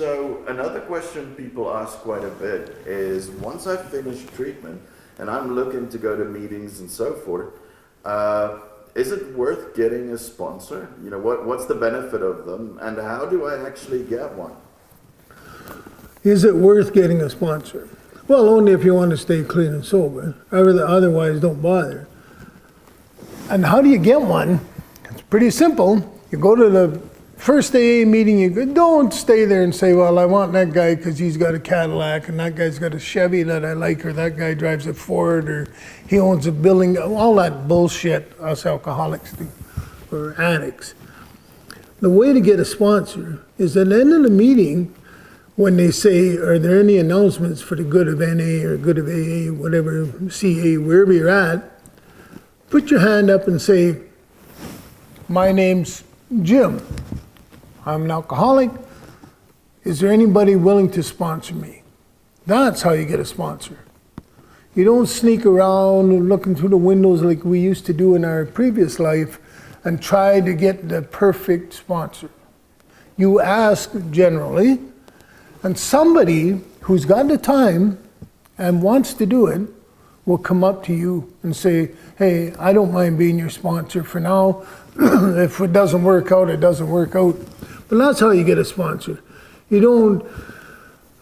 So another question people ask quite a bit is, once I've finished treatment and I'm looking to go to meetings and so forth, is it worth getting a sponsor? You know, what's the benefit of them, and how do I actually get one? Is it worth getting a sponsor? Well, only if you want to stay clean and sober. Otherwise, don't bother. And how do you get one? It's pretty simple. You go to the first AA meeting, don't stay there and say, well, I want that guy because he's got a Cadillac and that guy's got a Chevy that I like, or that guy drives a Ford, or he owns a building, all that bullshit us alcoholics do, or addicts. The way to get a sponsor is at the end of the meeting, when they say, are there any announcements for the good of NA or good of AA, whatever, CA, wherever you're at, put your hand up and say, my name's Jim. I'm an alcoholic. Is there anybody willing to sponsor me? That's how you get a sponsor. You don't sneak around looking through the windows like we used to do in our previous life and try to get the perfect sponsor. You ask generally, and somebody who's got the time and wants to do it will come up to you and say, hey, I don't mind being your sponsor for now. If it doesn't work out, it doesn't work out. But that's how you get a sponsor. You don't,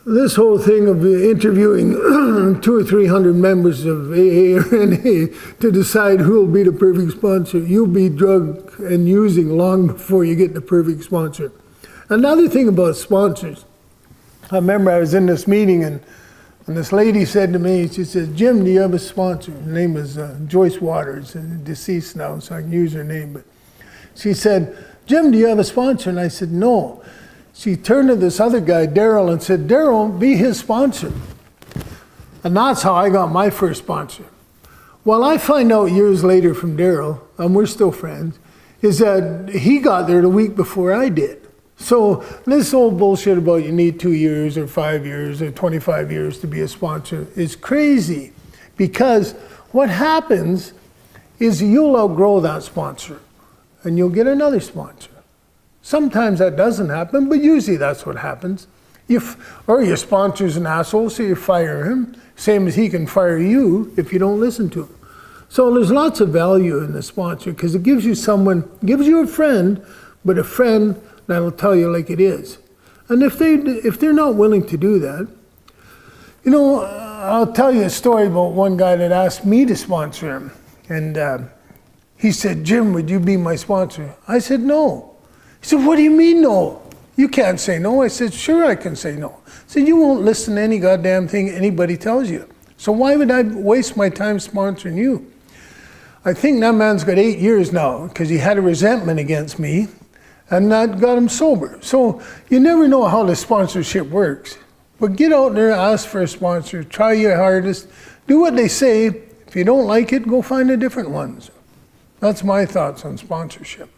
this whole thing of interviewing 200 or 300 members of AA or NA to decide who will be the perfect sponsor. You'll be drug and using long before you get the perfect sponsor. Another thing about sponsors, I remember I was in this meeting and this lady said to me, she says, Jim, do you have a sponsor? Her name was Joyce Waters, deceased now, so I can use her name. But she said, Jim, do you have a sponsor? And I said, no. She turned to this other guy, Daryl, and said, Daryl, be his sponsor. And that's how I got my first sponsor. Well, I find out years later from Daryl, and we're still friends, is that he got there the week before I did. So this old bullshit about you need 2 years or 5 years or 25 years to be a sponsor is crazy, because what happens is you'll outgrow that sponsor and you'll get another sponsor. Sometimes that doesn't happen, but usually that's what happens. Or your sponsor's an asshole, so you fire him, same as he can fire you if you don't listen to him. So there's lots of value in the sponsor, because it gives you someone, gives you a friend, but a friend that'll tell you like it is. And if they're not willing to do that, you know, I'll tell you a story about one guy that asked me to sponsor him. And he said, Jim, would you be my sponsor? I said, no. He said, what do you mean no? You can't say no. I said, sure I can say no. I said, you won't listen to any goddamn thing anybody tells you. So why would I waste my time sponsoring you? I think that man's got 8 years now because he had a resentment against me, and that got him sober. So you never know how the sponsorship works. But get out there, ask for a sponsor, try your hardest, do what they say. If you don't like it, go find a different one. That's my thoughts on sponsorship.